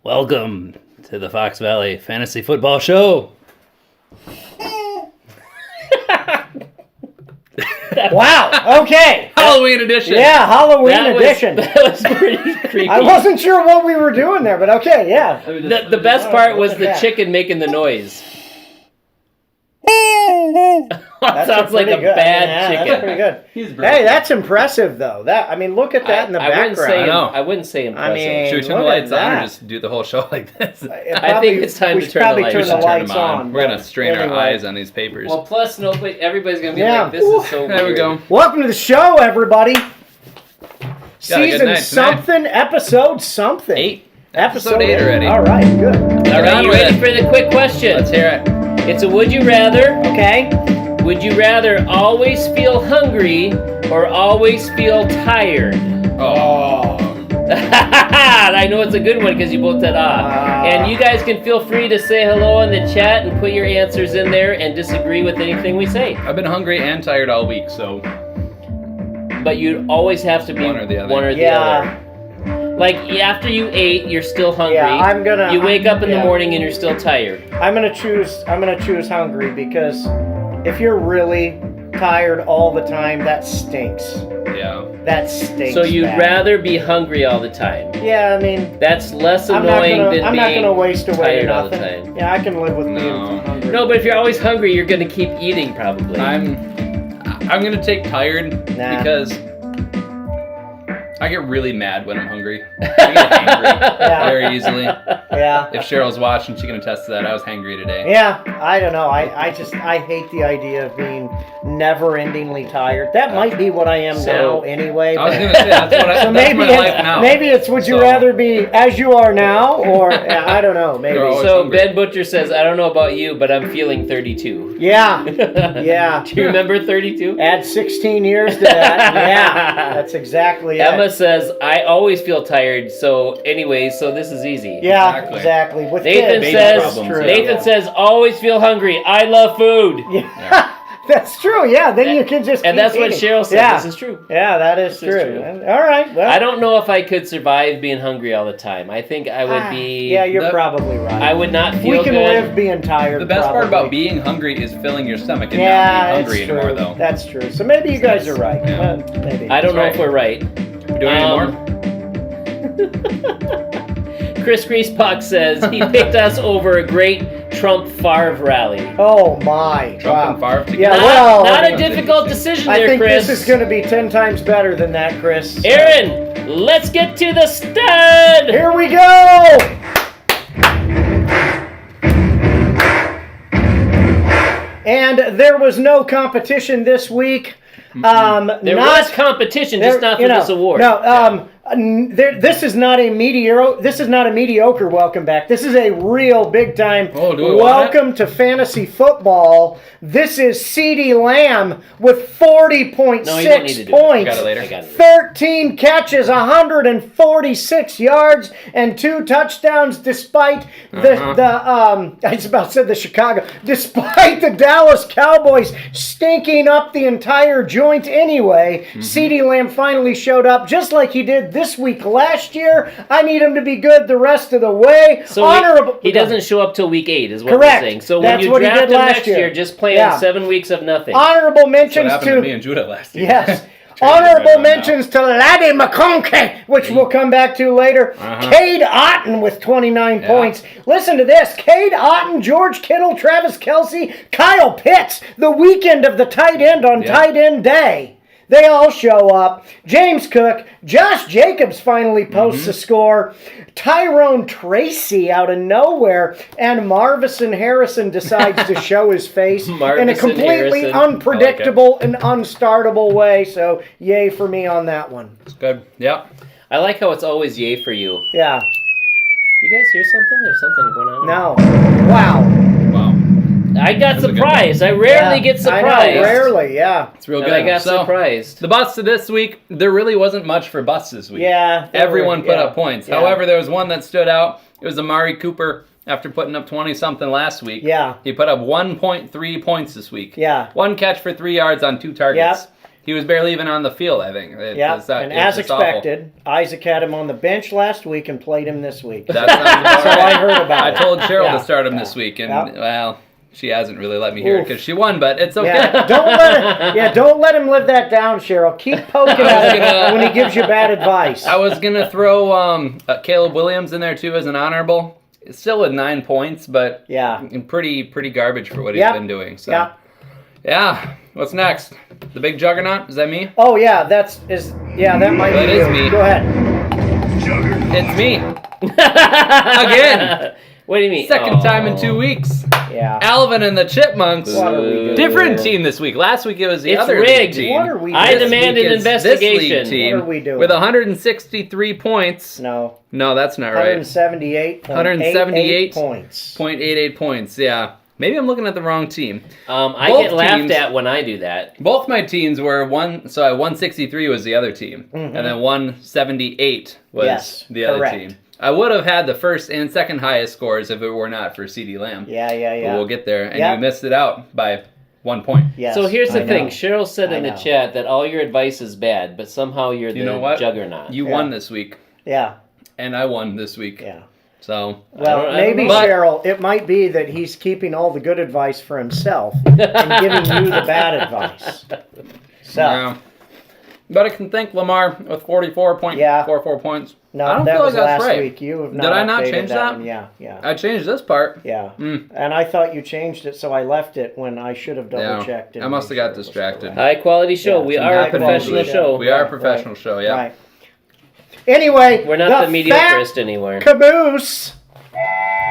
Welcome to the Fox Valley Fantasy Football Show. Wow, okay. Halloween edition. Yeah, Halloween edition. That was pretty creepy. I wasn't sure what we were doing there, but okay, yeah. The best part was the chicken making the noise. That sounds like a bad chicken. That's pretty good. Hey, that's impressive, though. Look at that in the background. I wouldn't say impressive. Should we turn the lights on or just do the whole show like this? I think it's time to turn the lights on. We should turn them on. We're going to strain our eyes on these papers. Well, plus, everybody's going to be like, this is so weird. There we go. Welcome to the show, everybody. Season something, episode something. 8. Episode 8 already. All right, good. All right, you ready for the quick question? Let's hear it. It's a would you rather. Okay. Would you rather always feel hungry or always feel tired? Oh. I know it's a good one because you both said And you guys can feel free to say hello in the chat and put your answers in there and disagree with anything we say. I've been hungry and tired all week, so. But you always have to be one or the other. Other. Like after you ate, you're still hungry. Yeah, You wake up in the morning and you're still tired. I'm gonna choose hungry because if you're really tired all the time, that stinks. Yeah. That stinks. So you'd rather be hungry all the time. Yeah, I mean that's less annoying than being not gonna waste away tired all nothing. the time. Yeah, I can live with being hungry. No, but if you're always hungry, you're gonna keep eating probably. I'm gonna take tired because I get really mad when I'm hungry. I get angry very easily. Yeah. If Cheryl's watching, she can attest to that. I was hangry today. Yeah, I don't know. I hate the idea of being never-endingly tired. That might be what I am now anyway. I was going to say, that's my life now. Maybe it's would you rather be as you are now, or I don't know, maybe. So hungry. Ben Butcher says, I don't know about you, but I'm feeling 32. Yeah, yeah. Do you remember 32? Add 16 years to that. Yeah, that's exactly it. Emma says, I always feel tired, so anyway, so this is easy. Yeah, exactly. With Nathan says, always feel hungry. I love food. Yeah. That's true, yeah. Then you can just And that's eating. What Cheryl said. Yeah. This is true. Yeah, that is true. All right. Well, I don't know if I could survive being hungry all the time. I think I would be... Yeah, you're probably right. I would not feel good. We can live being tired. The best part about being hungry is filling your stomach and not being hungry anymore, though. That's true. So maybe you guys are right. Yeah. Maybe. I don't know if we're right. We doing any more? Chris Greasepock says he picked us over a great Trump Favre rally. Oh my! Trump and Favre together. Yeah, not a difficult decision there, Chris. I think this is going to be 10 times better than that, Chris. Aaron, let's get to the stud. Here we go. And there was no competition this week. There was competition, just not for this award. No, this is not a mediocre welcome back. This is a real big time welcome to fantasy football. This is CeeDee Lamb with 40.6 points, 13 catches, 146 yards, and 2 touchdowns despite despite the Dallas Cowboys stinking up the entire joint anyway. CeeDee Lamb finally showed up just like he did this week last year. I need him to be good the rest of the way. So he doesn't show up till week 8 is what we're saying. So when you draft him next year, just play in 7 weeks of nothing. Honorable mentions to me and Judah last year. Yes. Honorable mentions to Laddie McConkey, which we'll come back to later. Cade Otton with 29 points. Listen to this. Cade Otton, George Kittle, Travis Kelce, Kyle Pitts. The weekend of the tight end on tight end day. They all show up. James Cook, Josh Jacobs finally posts a score. Tyrone Tracy out of nowhere. And Marvison Harrison decides to show his face in a completely unpredictable and unstartable way. So, yay for me on that one. It's good. Yeah. I like how it's always yay for you. Yeah. You guys hear something? There's something going on. No. Wow. I got That's a good surprised. I rarely get surprised. I know, rarely, yeah. It's real And good. I got surprised. The busts this week, there really wasn't much for busts this week. Yeah. Everyone put up points. Yeah. However, there was one that stood out. It was Amari Cooper after putting up 20-something last week. Yeah. He put up 1.3 points this week. Yeah. 1 catch for 3 yards on 2 targets. Yep. He was barely even on the field, I think. Yeah, and as expected, Isaac had him on the bench last week and played him this week. That sounds about So right. I heard about I it. told Cheryl Yeah. to start him this week, and, well, she hasn't really let me hear it Oof. because she won, but it's okay. Yeah, don't let him live that down, Cheryl. Keep poking at him when he gives you bad advice. I was going to throw Caleb Williams in there, too, as an honorable. It's still with 9 points, but pretty garbage for what he's been doing. So. Yeah. What's next? The big juggernaut? Is that me? Oh yeah, that might That be is you. me. Go ahead. It's me. Again. What do you mean? Second time in 2 weeks. Yeah. Alvin and the Chipmunks. What are we doing? Different team this week. Last week it was the It's other rigged. team. What are we I doing? This demanded week it's this league investigation. team What are we doing? with 163 points. No. No, that's not right. 178 points. 0.88 points. Yeah. Maybe I'm looking at the wrong team. I Both get laughed teams- at when I do that. Both my teams were 163 was the other team, Mhm. and then 178 was the other correct. team. I would have had the first and second highest scores if it were not for CeeDee Lamb. Yeah. But we'll get there, and Yeah. you missed it out by 1 point. Yes, So here's the I thing. know. Cheryl said in I the know. chat that all your advice is bad, but somehow you're the You know what? juggernaut. You won this week, Yeah. and I won this week. Yeah. So Well, I don't maybe know. Cheryl, it might be that he's keeping all the good advice for himself and giving you the bad advice. So, yeah. But I can thank Lamar with 44.44 points. no, I don't that feel was like that's last right. week. You have not Did I not updated change that? one. Yeah. I changed this part. Yeah. Mm. And I thought you changed it, so I left it when I should have double checked. I must have got distracted. High quality show. Yeah, we it's are a high quality professional show. show. We are a Right, professional show, yeah. Right. Anyway, We're not the mediocrest anymore. Caboose.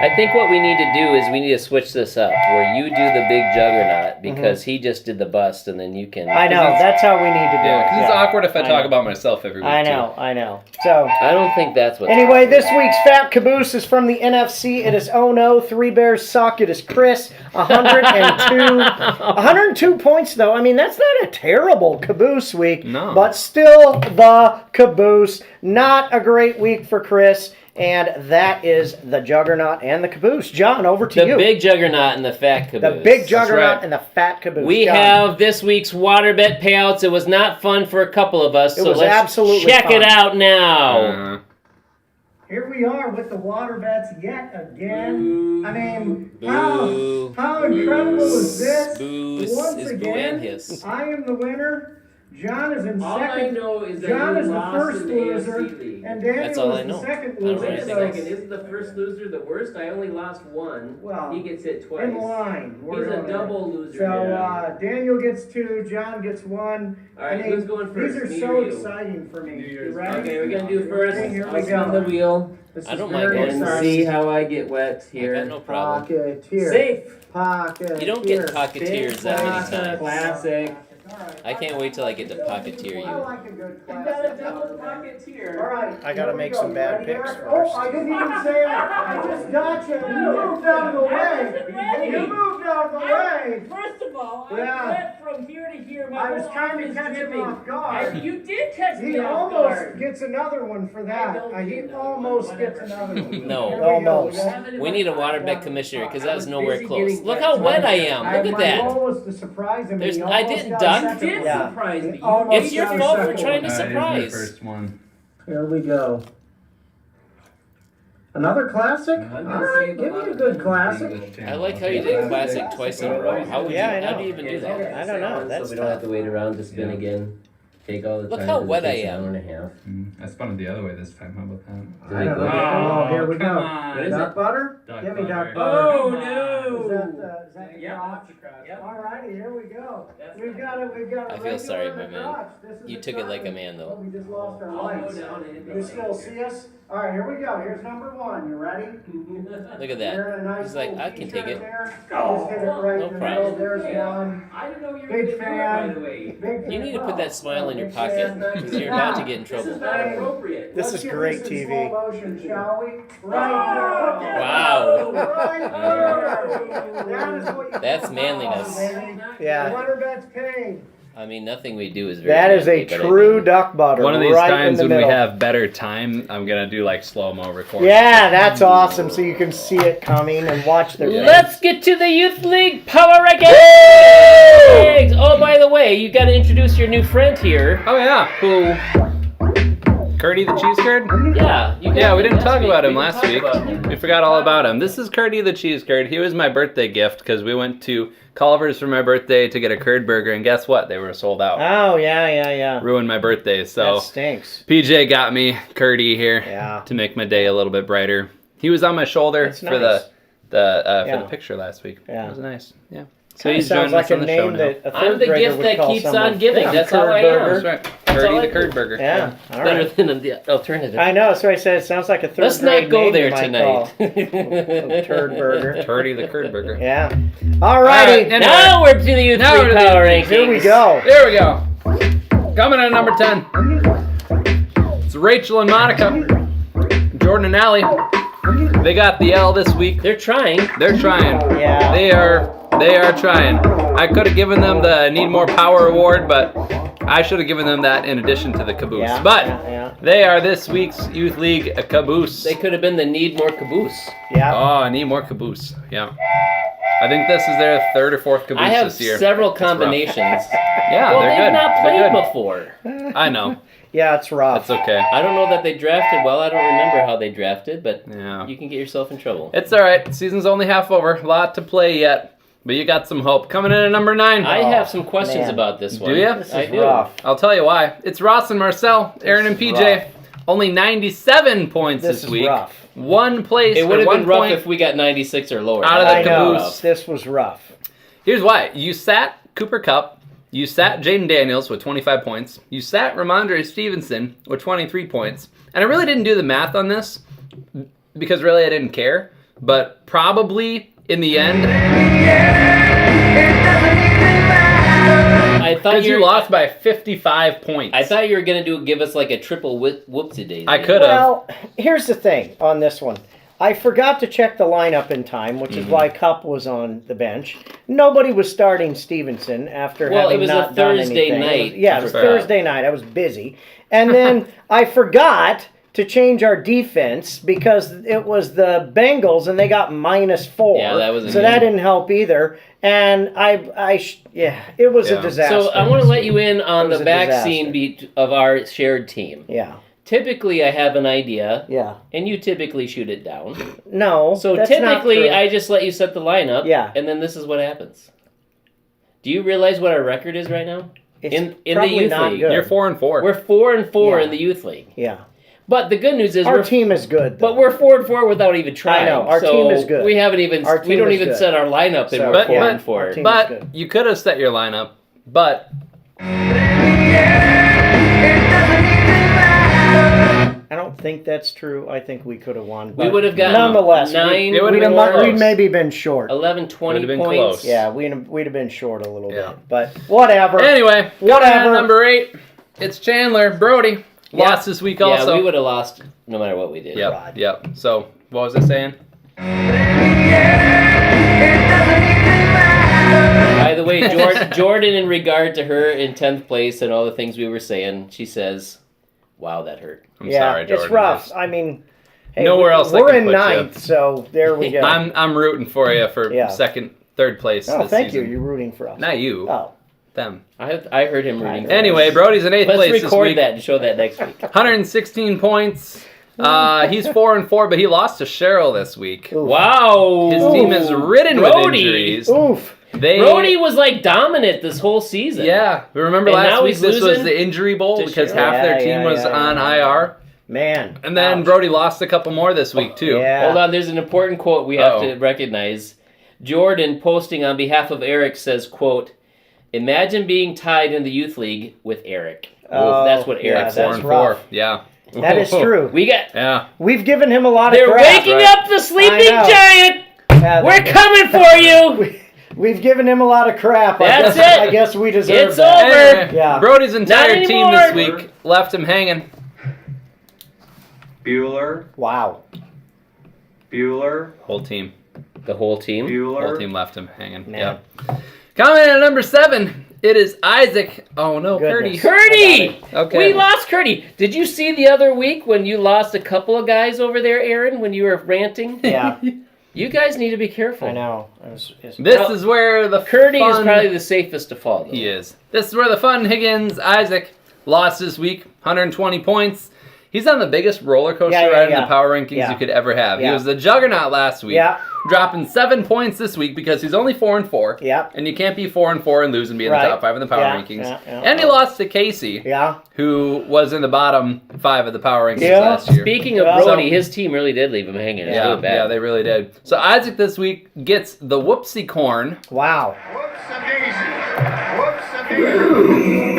I think what we need to do is we need to switch this up, where you do the big juggernaut because he just did the bust, and then you can. I know. That's how we need to do Yeah, it. because it's awkward if I I talk know. about myself every week. I know. So, I don't think that's what. anyway, this week's Fat Caboose is from the NFC. It is Oh No, 3 Bears suck. It is Chris, 102. 102 points, though. I mean, that's not a terrible Caboose week. No. But still the Caboose. Not a great week for Chris. And that is the Juggernaut and the Caboose. John, over to The you. big juggernaut and the fat caboose. The big Juggernaut right. and the Fat Caboose. We John. have this week's water bet payouts. It was not fun for a couple of us, It so was let's absolutely check fun. it out now. Here we are with the water bets yet again. Boo. I mean, Boo. how incredible is this? Boo Once is boo again, and hiss. I am the winner. John is in All I second. know is that John you is the lost first in the loser, AFC league. and Daniel That's all is I the know. second I don't loser. know Wait a anything second, isn't the first loser the worst? I only lost one. Well, He gets hit twice. in line. He's a double loser. So Daniel gets 2, John gets 1. All right, I mean, who's going first? These are Me so or you? exciting for me. You ready? Okay, we're gonna do first. Here we I'll spin go. the wheel This I is don't mind very going and first. see how I get wet I here. got no problem. Pocket here. Safe. Pocket. You don't here. get pocketeers that many times. Classic. I can't wait till I get to pocketeer I you. like a good You classic. got a double pocket here. All right. I gotta here we make go. some You bad ready, picks Eric? first. Oh, I didn't even say it. I just got you. You moved out of the way. You moved out of the way. First of all, Yeah. went from here to here. I was trying to catch him off guard. You did catch He me off almost guard. gets another one for that. He almost gets another one. No. Here we go. Almost. We need a water bet commissioner because that was nowhere close. Look how wet I am. Look at My that. goal was to surprise him. There's- He I almost didn't got duck. a You second did one. Yeah. surprise me. He almost It's your got a fault for second trying to one. surprise. one. Here we go. Another classic? All right, give me a good classic. I like how you did classic twice in a row. How would Yeah, I you? How know. do you even do that? I don't know. That's so we don't have tough. to wait around to spin again. Take all the Look time. how 'cause it wet I takes an am. hour and a half. I spun it the other way this time. How about that? So I they don't go- know. Oh, here we come go. on. What is Duck it? butter? Duck Give me butter. duck butter. Oh Is no! that the Yep. crotch? Yep. All righty, here we go. That's We've got a I feel sorry, regular my man. crotch. This is You a took it like a crotch. man, Oh, though. we just lost our I'll go lights. down and hit the You still light see here. us? All right, here we go. Here's number 1. You ready? Look at You're in a that. nice He's like, little I can take t-shirt it. there. Just hit it right No in the problem. middle. There's one. I didn't know you were Big gonna do it fan. right away. Big You need to fan. put that smile in your Big pocket fan. because you're about to get in trouble. This is not inappropriate. This is great TV. Motion, shall we? Wow. That is what you That's manliness. Yeah. Butter bet's paid. I mean, nothing we do is very That is a manly, but I true mean- duck butter. One of these right times in when the we middle. have better time, I'm gonna do like slow-mo recording. Yeah, that's awesome. So you can see it coming and watch their. Let's get to the Youth League Power Rankings! Oh, by the way, you got to introduce your new friend here. Oh yeah, Who? Curdy the cheese curd. Yeah. You Yeah, got we him didn't talk week. about him We didn't last talk week. about him. We forgot all about him. This is Curdy the cheese curd. He was my birthday gift because we went to Culver's for my birthday to get a curd burger, and guess what? They were sold out. Oh yeah. Ruined my birthday. So That stinks. PJ got me Curdy here Yeah. to make my day a little bit brighter. He was on my shoulder That's for nice. for Yeah. the picture last week. Yeah. It was nice. Yeah. So Kinda he's sounds joining like us a on the show name now. that a I'm third the grader gift would that call keeps someone. on giving. Yeah, That's how curd I am. burger. That's right. That's all Curdy I the do. curd burger. Yeah. All Better right. than the alternative. I know. So I said it sounds like a third Let's grade not go name there you might tonight. call. A turd burger. Curdy the curd burger. Yeah. All righty. Anyway. Now we're to the Youth Now League we're to the Power Youth Rankings. Here we go. There we go. Coming in at number 10. It's Rachel and Monica. Jordan and Allie. They got the L this week. They're trying. They're trying. Yeah. They are trying. I could have given them the Need More Power award, but I should have given them that in addition to the caboose. Yeah, But yeah. they are this week's Youth League caboose. They could have been the Need More Caboose. Yeah. Oh, I need more caboose. Yeah. I think this is their third or fourth caboose I have this year. several It's rough. combinations. Yeah, Well, they're they've good. not They're played good. before. I know. Yeah, it's rough. That's okay. I don't know that they drafted well. I don't remember how they drafted, but Yeah. you can get yourself in trouble. It's all right. Season's only half over. A lot to play yet, but you got some hope. Coming in at number 9. I have some questions man. about this one. Do ya? This I is do. rough. I'll tell you why. It's Ross and Marcel, Aaron and is PJ. rough. Only 97 points This this is week. rough. One place. It would or have one been rough point. if we got 96 or lower. Out of That the I would've been know. caboose. This was rough. Here's why. You sat Cooper Kupp. You sat Jaden Daniels with 25 points. You sat Ramondre Stevenson with 23 points. And I really didn't do the math on this because really I didn't care. But probably in the end, I thought because you you lost by 55 points. I thought you were gonna give us like a triple whoopsie daisy. I could have. Well, here's the thing on this one. I forgot to check the lineup in time, which Mm-hmm. is why Cup was on the bench. Nobody was starting Stevenson after Well, having it was a not done Thursday anything. night. Yeah, it was Fair. Thursday night. I was busy. And then I forgot to change our defense because it was the Bengals and they got -4. Yeah, that was a so good- that didn't help either. And it was a Yeah. disaster. So I want to let you in on It was the a back disaster. scene beat of our shared team. Yeah, Typically, I have an idea, yeah. and you typically shoot it down. No, So that's not typically, true. I just let you set the lineup. Yeah. And then this is what happens. Do you realize what our record is right now? It's in the probably youth not league. good. You're 4-4. We're 4-4 Yeah. in the youth league. Yeah. But the good news is Our we're team is good, though. But we're 4-4 without even trying. I know, our so team is good. We haven't even Our we team don't is even good. set our lineup and So, we're But- 4-4. our team- is But good. you could have set your lineup. But I don't think that's true. I think we could have won. We but would have gotten nonetheless, 9, It would've we'd, been have, close. we'd maybe been short. 11, 20 Would've been points. close. Yeah, we'd have been short a little Yeah. bit. But whatever. anyway, Whatever. coming in at number 8, it's Chandler. Brody lost this week also. Yeah, we would have lost no matter what we did. Yep, Rod. yep. So, what was I saying? By the way, Jordan, in regard to her in 10th place and all the things we were saying, she says, "Wow, that hurt." I'm yeah, sorry, Jordan. it's rough. I mean, hey, Nowhere else I We're can in put you. 9th, so there we go. I'm rooting for you for Yeah. second, third place oh, this thank season. you. You're rooting for us. Not you, Oh, them. I heard him reading. Anyway, Brody's in 8th Let's place this record week. that and show that next week. 116 points. He's 4-4, but he lost to Cheryl this week. oof. Wow. His team is ridden with Brody. injuries. Oof. Brody was like dominant this whole season. Yeah, but remember And last now week he's this was losing the injury bowl to because Cheryl. half their Yeah, team yeah, was yeah, on yeah. IR. Man. And then Ouch. Brody lost a couple more this week too. Yeah. Hold on, there's an important quote we have Uh-oh. to recognize. Jordan, posting on behalf of Eric, says, quote, "Imagine being tied in the youth league with Eric." Oh, That's what yeah, Eric that's says. 4-4. rough. Yeah. That is true. We got. Yeah. We've given him a lot They're of crap. waking right. up the sleeping I know. giant. Yeah, We're coming for you. We've given him a lot of crap. That's I it. I guess we deserve It's that. over. Anyway, Yeah. Brody's entire Not team anymore. this week left him hanging. Bueller. Wow. Bueller. Whole team. The whole team. Bueller. Whole team left him hanging. Man. Yep. Coming in at number 7, it is Isaac. Oh no, Goodness. Curdy! Okay. We lost Curdy. Did you see the other week when you lost a couple of guys over there, Aaron, when you were ranting? Yeah, You guys need to be careful. I know. This Well, is where the Curdy is fun... probably the safest to fall. Though. He is. This is where the fun Higgins Isaac lost this week, 120 points. He's on the biggest roller coaster ride in the power rankings you could ever have. He was the juggernaut last week, dropping 7 points this week because he's only 4-4. Yeah. And you can't be 4-4 and lose and be in the top 5 of the power rankings. And he lost to Casey, who was in the bottom 5 of the power rankings last year. Speaking of Brody, his team really did leave him hanging. It's really bad. Yeah, they really did. So Isaac this week gets the whoopsie corn. Wow. Whoops-a-daisy. Whoops-a-daisy.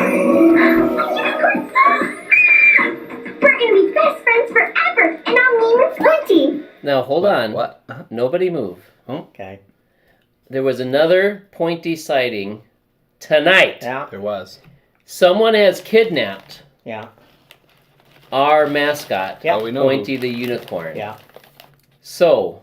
We're gonna be best friends forever, and I'll name her Pointy. Now, hold on. What? Nobody move. Okay. There was another Pointy sighting tonight. Yeah. There was. Someone has kidnapped Yeah. our mascot, Yeah. Oh, we know Pointy the unicorn. Yeah. So,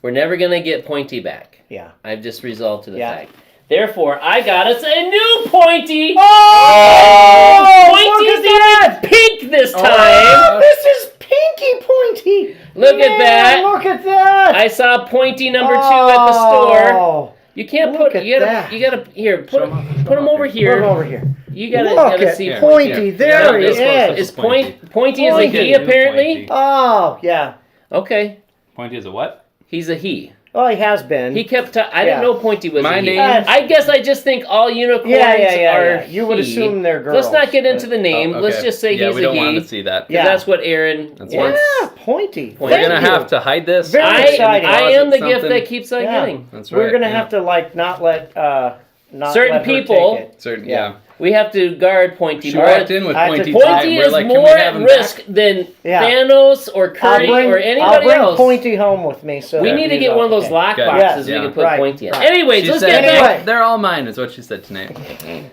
we're never going to get Pointy back. Yeah. I've just resolved to the Yeah. fact. Therefore, I got us a new Pointy! Oh! Pointy's Look at in pink this time! Oh, this is Pinky Pointy. Look at that. Look at that. I saw Pointy number 2 at the store. Oh. You can't Look put. at You gotta. that. You gotta. Here, put him over Put here. him over here. You gotta. Look gotta at see Pointy. Yeah. There he this is. Is Pointy is a Pointy. he apparently? Oh, yeah. Okay, Pointy is a what? he's a he. Oh, he has been. He kept. I didn't Yeah. know Pointy was My a he. name- I guess I just think all unicorns are. You would he. assume they're girls. Let's not get into the name. Oh, okay. Let's just say yeah, he's we a don't want he. to see that. Yeah. That's what Aaron That's wants. Yeah, Pointy. We're We're gonna Thank you. have to hide this. Very exciting. I am the gift Something. that keeps on Yeah. giving. That's right. We're gonna yeah. have to not let not Certain let her people- take it. Certain, Yeah. We have to guard Pointy. She more. walked in with I have to- Pointy. Pointy We're is like, can more we have at him risk back? than Yeah. Thanos or Curdy or I'll anybody bring else. Pointy home with me. So We that need to you get know. one of those Okay. lock Good. boxes Yeah. we can put Right, Pointy in. right. Anyways, She let's said, get Anyway. back. they're all mine, is what she said tonight.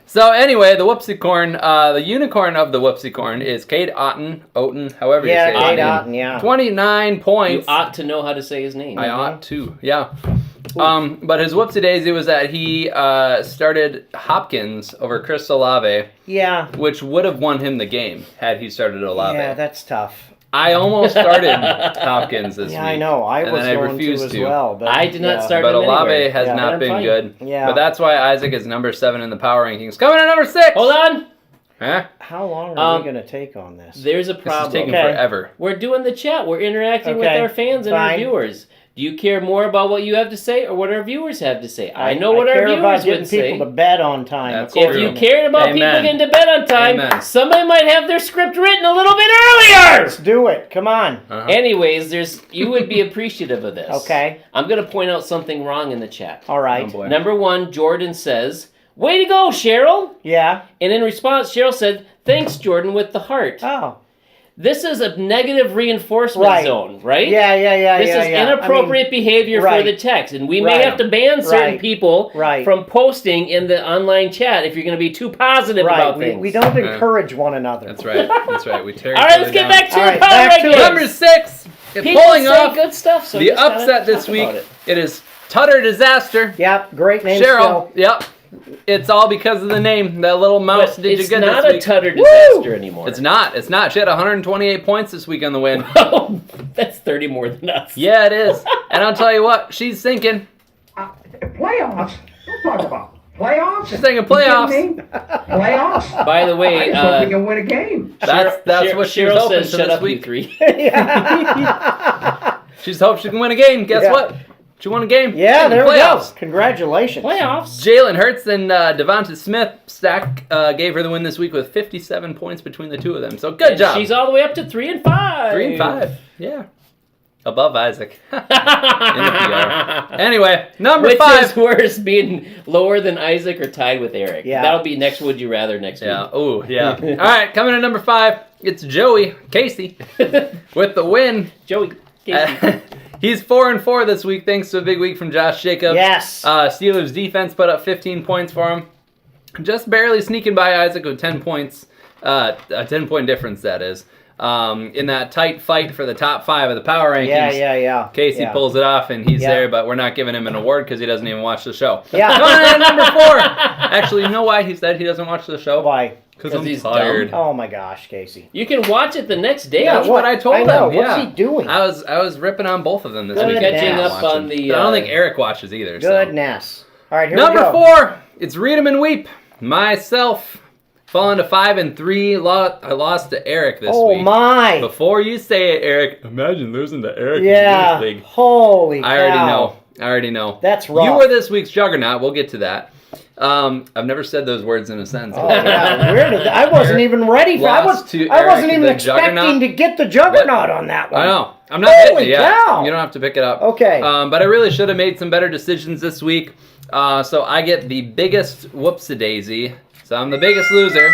So anyway, the whoopsie corn, the unicorn of the whoopsie corn is Cade Otten, however you say Yeah, his Cade name. Otten, yeah. 29 You points. ought to know how to say his name. I ought to, yeah. But his whoopsie daisy was that he started Hopkins over Chris Olave, Yeah. which would have won him the game had he started Olave. Yeah, that's tough. I almost started Hopkins this week. Yeah, I know. I and was then I going to refused as to. well. But I did not start But him Olave anywhere. has Yeah. not I'm been fine. good. Yeah. But that's why Isaac is number 7 in the power rankings. Coming at number 6. Hold on. Huh? How long are Um, we going to take on this? There's a This is problem. taking Okay. forever. We're doing the chat. We're interacting with Okay, our fans and our fine. viewers. Do you care more about what you have to say or what our viewers have to say? I know what our care about viewers getting would people say. to bed on time. That's If true. you cared about people Amen. getting to bed on time, Amen. somebody might have their script written a little bit earlier. Let's do it. Come on. Uh-huh. Anyways, you would be appreciative of this. Okay. I'm going to point out something wrong in the chat. All right. Oh, boy. Number 1, Jordan says, "Way to go, Cheryl." Yeah. And in response, Cheryl said, "Thanks, Jordan," with the heart. Oh. This is a negative reinforcement Right. zone, right? Yeah. This is inappropriate behavior for right. the text, and we may Right. have to ban certain Right. people Right. from posting in the online chat if you're going to be too positive Right. about We, things. we don't encourage one another. That's right. That's right. We tear All each right, other let's get down. back to All our right, power back to rankings. Number 6. People Pulling say off good stuff. So the just gotta upset this talk week. about it. It is Tutter Disaster. Yep. Great name. Cheryl. Still. Yep. It's all because of the name. That little mouse But did you it's good not this a week. Tutter disaster anymore. It's not. It's not. She had 128 points this week on the win. Oh, that's 30 more than us. Yeah, it is. And I'll tell you what, she's thinking. Playoffs? Don't talk about playoffs. She's thinking You playoffs. kidding me? Playoffs? By the way, I just hope we can win a game. That's what she was Cheryl hoping says, for "Shut this up, week. you three." She's hoping she can win a game. Guess Yeah. what? She won a game. Yeah, In the there we go. playoffs. Congratulations. Playoffs. Jalen Hurts and Devonta Smith gave her the win this week with 57 points between the two of them. So good And job. She's all the way up to 3 and 5. 3 and 5. Yeah. Above Isaac. In the PR. Anyway, number Which 5. is worse, being lower than Isaac or tied with Eric? Yeah. That'll be next Would You Rather next Yeah. week. Oh, yeah. All right, coming in number 5. It's Joey Casey with the win. Joey. Casey. He's 4-4 this week, thanks to a big week from Josh Jacobs. Yes. Steelers defense put up 15 points for him. Just barely sneaking by Isaac with 10 points. A 10-point difference, that is. in that tight fight for the top 5 of the power rankings. Yeah. Casey Yeah. pulls it off, and he's Yeah. there, but we're not giving him an award because he doesn't even watch the show. Yeah. Coming in at number 4. Actually, you know why he said he doesn't watch the show? Why? Because 'Cause I'm he's tired. Oh my gosh, Casey. You can watch it the next day. Yeah, That's what I told I know. him. What's Yeah. he doing? I was ripping on both of them this Good week. Catching Goodness. up on the. But I don't think Eric watches either. So. Goodness. All right, here Number we go. 4, it's Read 'em and Weep. Myself, falling to 5 and 3. I lost to Eric this Oh week. my. Before you say it, Eric, imagine losing to Eric Yeah. in the league. Holy cow. I already know. That's rough. You were this week's juggernaut. We'll get to that. I've never said those words in a sentence. Oh, yeah. Where did I wasn't even ready for. Lost to I wasn't Eric, even the expecting juggernaut. to get the juggernaut on that one. I know. I'm not Holy hitting it yet. cow. You don't have to pick it up. Okay. But I really should have made some better decisions this week. So I get the biggest whoopsie-daisy. So I'm the biggest loser,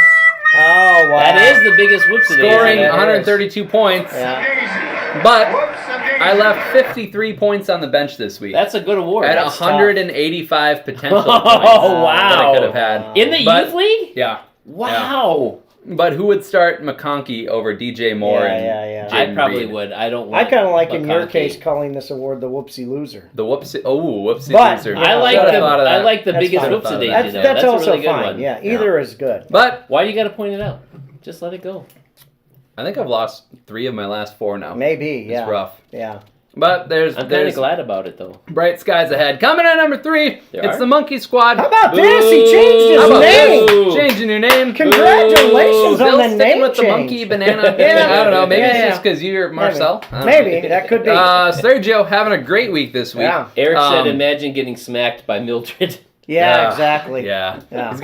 Oh wow. That is the biggest whoops today. scoring Yeah, it is. 132 points. Yeah. But I left 53 points on the bench this week. That's a good award. at That's 185 potential tough. points Oh, wow. that I could have had. In the But- youth league? Yeah. Wow. But who would start McConkey over DJ Moore and Yeah. Jaden I probably Reed? would. I don't I want kind of like in your McConkey. case calling this award the whoopsie loser. The whoopsie loser. But- I like Should've the thought of that. I like the That's biggest fine. whoops today. That's, you know. that's a also really good fine. one. Yeah, either is good. But Why do you got to point it out? Just let it go. I think I've lost 3 of my last 4 now. Maybe. Yeah. It's rough. Yeah. But there's I'm kind of there's glad about it though. bright skies ahead. Coming in number 3, There it's are? the Monkey Squad. How about this? He changed How his about name. this? Changing your name. Congratulations Still on the sticking name with the change. monkey banana. Yeah. I don't know. Maybe Yeah, it's yeah. just because you're Marcel. I don't know. Maybe that could be. Sergio having a great week this week. Yeah. Eric said, Um, "Imagine getting smacked by Mildred." Yeah, exactly. Yeah. Yeah. He's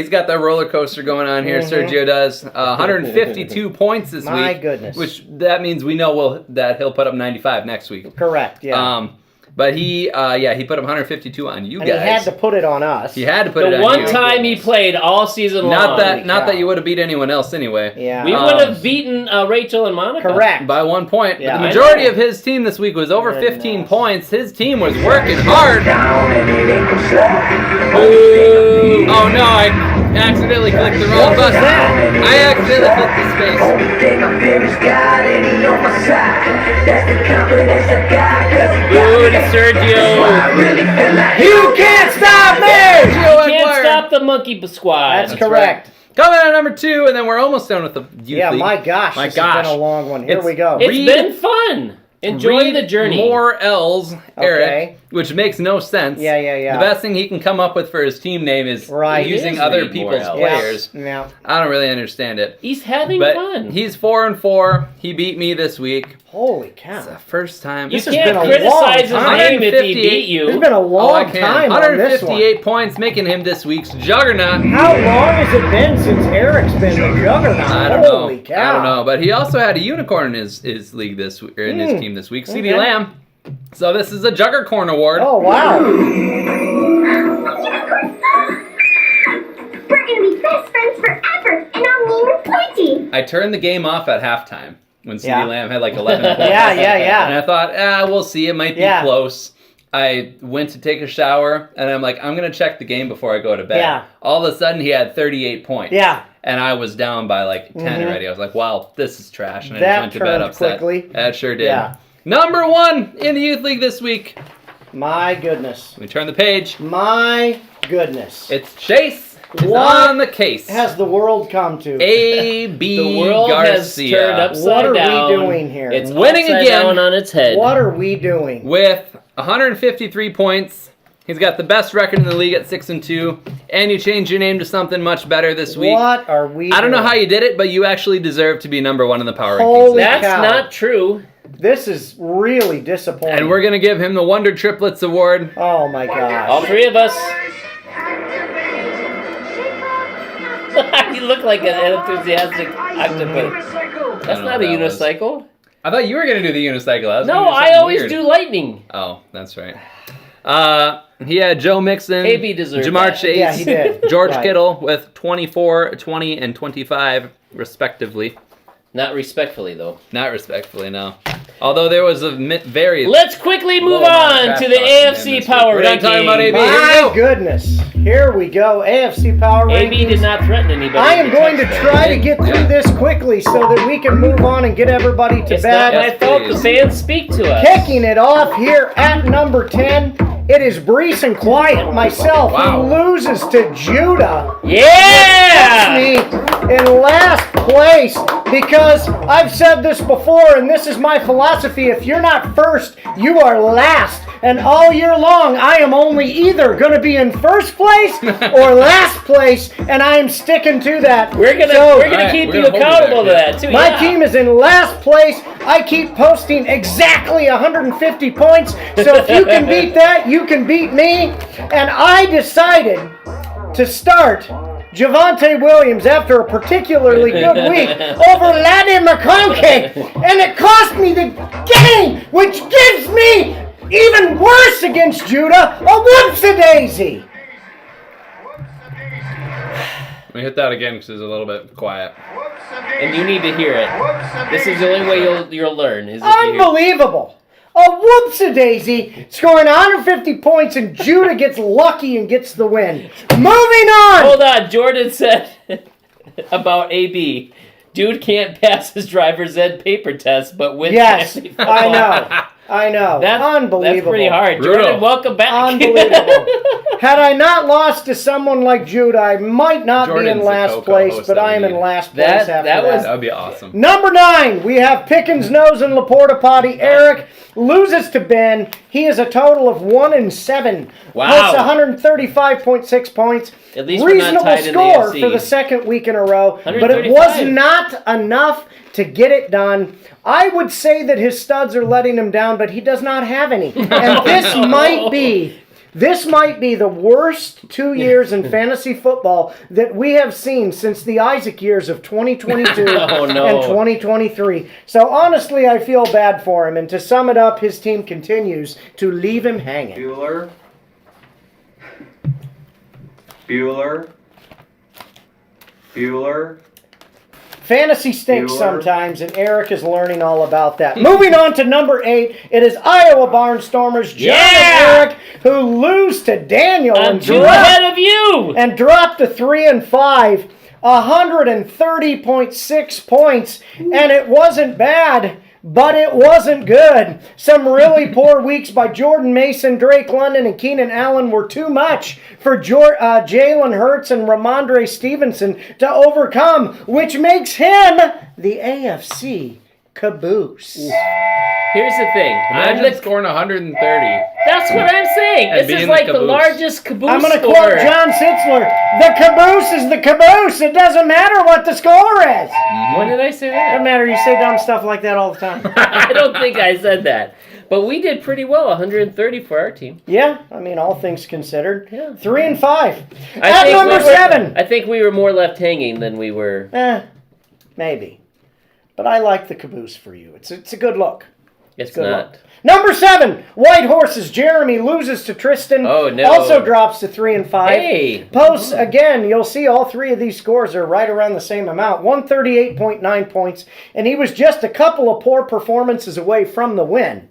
got that roller coaster going on here. Mhm. Sergio does 152 points this My week. goodness. Which that means we know that he'll put up 95 next week. Correct. Yeah. But he put up 152 on you and guys. he had to put it on us. He had to put it The on one you. time he played all season long. Not that you would have beat anyone else anyway. Yeah. We would have beaten Rachel and Monica. Correct. By 1 point. Yeah, The I majority know. of his team this week was over Goodness. 15 points. His team was working hard. Oh no, I accidentally clicked the wrong What was button. that? I accidentally clicked the space. Good, Sergio. You can't stop me! Can't stop the monkey squad. That's correct. Coming in at number 2, and then we're almost done with the youth Yeah, league. my gosh. My This gosh. has been a long one. Here It's- we go. It's Read- been fun. Enjoy Read the journey. More L's, Eric, Okay. which makes no sense. Yeah. The best thing he can come up with for his team name is Right. using It is other Read More people's L's. players. Yeah. I don't really understand it. He's having But fun. he's 4-4. He beat me this week. Holy cow. It's the first time. You This has can't been a criticize his long name if he 158 beat you. It's been a I long can. time on this one. 158 points, making him this week's juggernaut. How long has it been since Eric's been the juggernaut? I don't Holy know. cow. I don't know. But he also had a unicorn in his league this week, or in his team this week. CD Okay. Lamb. So this is a Juggercorn Award. Oh, wow. We're gonna be best friends forever, and I'll name her Pointy. I turned the game off at halftime when CD Yeah. Lamb had like 11 points. Yeah. And I thought, we'll see. It might be Yeah. close. I went to take a shower, and I'm like, I'm going to check the game before I go to bed. Yeah. All of a sudden, he had 38 points. Yeah. And I was down by like 10 Mhm. already. I was like, wow, this is trash. And I That just went to bed turned upset. quickly. That sure did. Yeah. Number 1 in the Youth League this week. My goodness. We turn the page. My goodness. It's Chase. It's What on the case. has the world come to? A.B. The world has Garcia. turned upside What are we down. doing here? It's Winning upside again. down on its head. What are we doing? With 153 points. He's got the best record in the league at 6-2. And you changed your name to something much better this week. What are we I don't know doing? how you did it, but you actually deserve to be number 1 in the power Holy rankings. That's cow. not true. This is really disappointing. And we're going to give him the Wonder Triplets Award. Oh, my gosh. All 3 of us. You look like an enthusiastic octopus. That's not a unicycle. I thought you were going to do the unicycle. I was No, gonna do I something always weird. do lightning. Oh, that's right. He had Joe Mixon, AB deserved Jamar that. Chase, Yeah, he did. George Right. Kittle with 24, 20, and 25, respectively. Not respectfully, though. Not respectfully, no. Although there was a very... Let's quickly move Low amount on of to the trash talking AFC in this Power week. We're not talking about Ranking. AB. Here we My go. goodness. Here we go. AFC Power AB Rankings. did not threaten anybody. I am with a going to touchdown. try to get through this quickly so that we can move on and get everybody to It's not bed. my fault. The please. fans speak to us. Kicking it off here at number 10, it is Brees and Quiet, myself, Wow. who loses to Judah. Yeah! Me in last place because I've said this before, and this is my philosophy. If you're not first, you are last. And all year long, I am only either going to be in first place or last place, and I am sticking to that. We're gonna Alright, keep we're you gonna hold you accountable to there, that too. My yeah. team is in last place. I keep posting exactly 150 points. So if you can beat that, you can beat me. And I decided to start Javonte Williams after a particularly good week over Laddie McConkey. And it cost me the game, which gives me even worse against Judah, a whoopsie-daisy. Let me hit that again because it's a little bit quiet. And you need to hear it. This is the only way you'll learn. Is if you hear it. Unbelievable. A whoopsie-daisy scoring 150 points and Judah gets lucky and gets the win. Moving on. Hold on, Jordan said about AB. Dude can't pass his driver's ed paper test, but wins Yes, fantasy football. I know. That's Unbelievable. That's pretty hard. Brutal. Jordan, welcome back. Unbelievable. Had I not lost to someone like Judah, I might not Jordan's be in the last co-host place, but that I am we in need. last place after That was- That would be awesome. Number 9, we have Pickens, Nose, and Laporta Potty. Eric loses to Ben. He is a total of 1-7. Wow. Puts 135.6 points. At least we're not reasonable tied in the score AFC. for the second week in a row, but it 135. was not enough to get it done. I would say that his studs are letting him down, but he does not have any. And this might be the worst 2 years in fantasy football that we have seen since the Isaac years of 2022 Oh, no. and 2023. So honestly, I feel bad for him. And to sum it up, his team continues to leave him hanging. Bueller. Bueller. Bueller. Fantasy stinks Bueller. sometimes, and Eric is learning all about that. Moving on to number 8, it is Iowa Barnstormers, John Yeah! and Eric, who lose to Daniel I'm and two ahead of you. drop to 3-5, 130.6 points, and it wasn't bad. But it wasn't good. Some really poor weeks by Jordan Mason, Drake London, and Keenan Allen were too much for Jalen Hurts and Ramondre Stevenson to overcome, which makes him the AFC caboose. Here's the thing. Imagine scoring 130. That's what I'm saying. And This being is the like the caboose. largest caboose I'm going to score. quote John Sitzler. The caboose is the caboose. It doesn't matter what the score is. When did I say that? Doesn't matter. You say dumb stuff like that all the time. I don't think I said that. But we did pretty well, 130 for our team. Yeah, I mean, all things considered. Yeah. 3-5. I At think number we were- 7. I think we were more left hanging than we were. Maybe. But I like the caboose for you. It's a good look. It's Good not. luck. Number 7, White Horses. Jeremy loses to Tristan. Oh, no. Also drops to 3-5. Hey. Posts, again, you'll see all three of these scores are right around the same amount. 138.9 points. And he was just a couple of poor performances away from the win.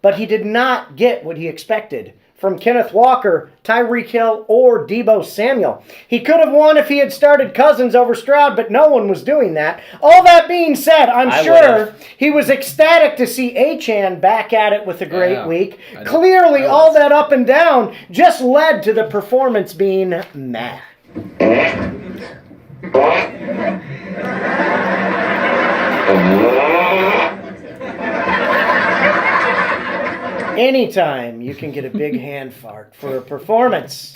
But he did not get what he expected from Kenneth Walker, Tyreek Hill, or Deebo Samuel. He could have won if he had started Cousins over Stroud, but no one was doing that. All that being said, I'm I sure would've. he was ecstatic to see Achane back at it with a great Yeah, week. I know. Clearly, I was. all that up and down just led to the performance being meh. Anytime you can get a big hand fart for a performance,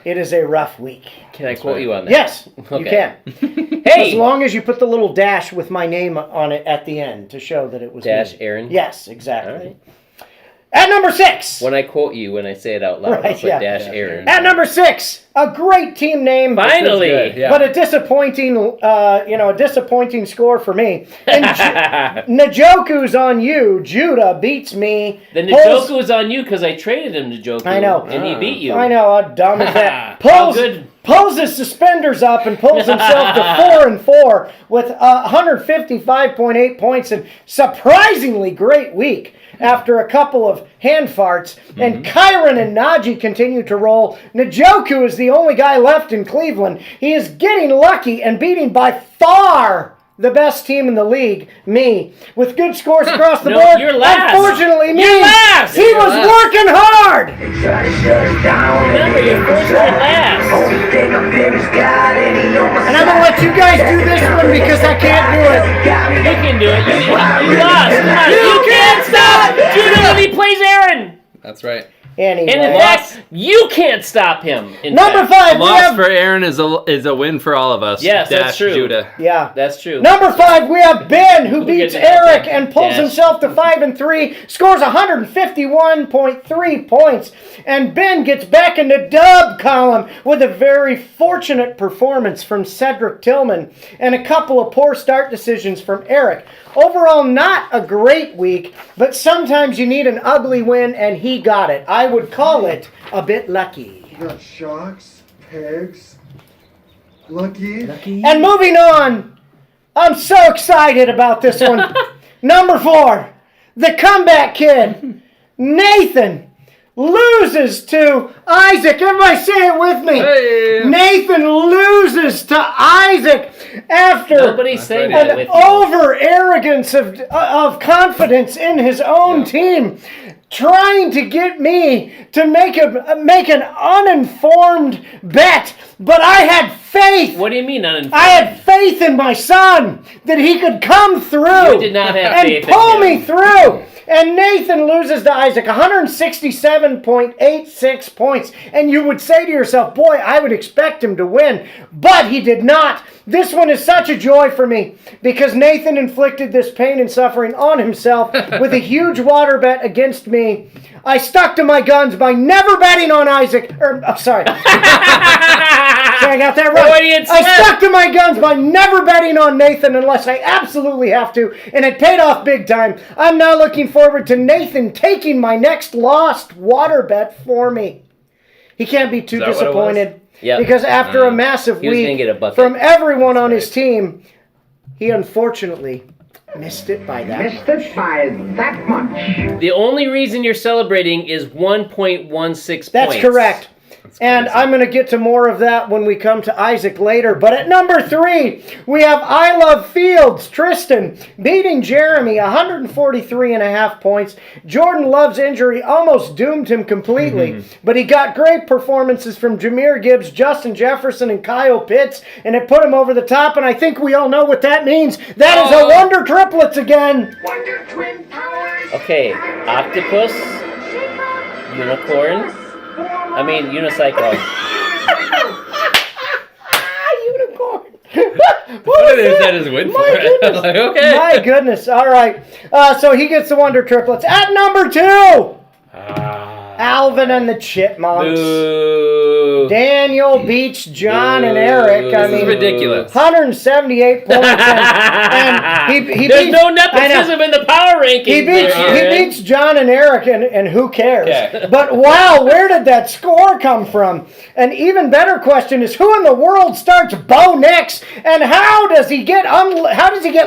it is a rough week. Can I quote you on that? Yes, you Okay. can. Hey! As long as you put the little dash with my name on it at the end to show that it was Dash me. Aaron? Yes, exactly. All right. At number 6. When I quote you, when I say it out loud, Right, I'll put yeah. Dash Aaron. At number 6, a great team name. Finally. Yeah. But a disappointing score for me. And Njoku's on you. Judah beats me. The Njoku was on you because I traded him to Njoku. I know. And he beat you. I know. How dumb is that? Good. Pulls his suspenders up and pulls himself to 4-4 with 155.8 points and surprisingly great week after a couple of hand farts. And Kyron and Najee continue to roll. Njoku is the only guy left in Cleveland. He is getting lucky and beating by far the best team in the league, me, with good scores across the board. You're last. Unfortunately, me. You're last. He was working hard. Remember, you're first or last. And I'm gonna let you guys do this one because I can't do it. You can do it. You lost. Come on. You can't stop Judah when he plays Aaron. That's right. Anyway. And in fact, you can't stop him. Number 5, we Loss have... for Aaron is a win for all of us. Yes, that's true. Judah. Yeah. That's true. Number 5, we have Ben, who beats gets it? Eric and pulls Dash. himself to 5-3, scores 151.3 points, and Ben gets back in the dub column with a very fortunate performance from Cedric Tillman and a couple of poor start decisions from Eric. Overall, not a great week, but sometimes you need an ugly win, and he got it. I would call it a bit lucky. You got sharks, pegs, lucky. And moving on, I'm so excited about this one. Number 4, the comeback kid, Nathan, loses to Isaac. Everybody say it with me. Hey. Nathan loses to Isaac after Nobody's saying that an with you. over-arrogance of confidence in his own team, trying to get me to make an uninformed bet. But I had faith. What do you mean uninformed? I had faith in my son that he could come through. You did not have and faith in pull him. me through. And Nathan loses to Isaac, 167.86 points. And you would say to yourself, boy, I would expect him to win. But he did not. This one is such a joy for me because Nathan inflicted this pain and suffering on himself with a huge water bet against me. I stuck to my guns by never betting on Isaac. Sorry. I got that right. I stuck to my guns by never betting on Nathan unless I absolutely have to, and it paid off big time. I'm now looking forward to Nathan taking my next lost water bet for me. He can't be too disappointed because after a massive week from everyone on his team, he unfortunately missed it by that much. The only reason you're celebrating is 1.16 points. That's correct. And I'm going to get to more of that when we come to Isaac later. But at number 3, we have I Love Fields, Tristan, beating Jeremy, 143.5 points. Jordan Love's injury almost doomed him completely. But he got great performances from Jahmyr Gibbs, Justin Jefferson, and Kyle Pitts. And it put him over the top. And I think we all know what that means. That is a Wonder Triplets again. Wonder Twin Powers. Okay, octopus, unicorn. Unicycle. Unicorn. What is that his win for it? Like, okay. My goodness. All right. So he gets the Wonder Triplets. At number 2, Alvin and the Chipmunks. Boo. Daniel beats John and Eric. This is ridiculous. 178 points. And he There's beats, no nepotism in the power rankings. He beats John and Eric, and who cares? Okay. But wow, where did that score come from? An even better question is, who in the world starts Bo Nix, and how does he get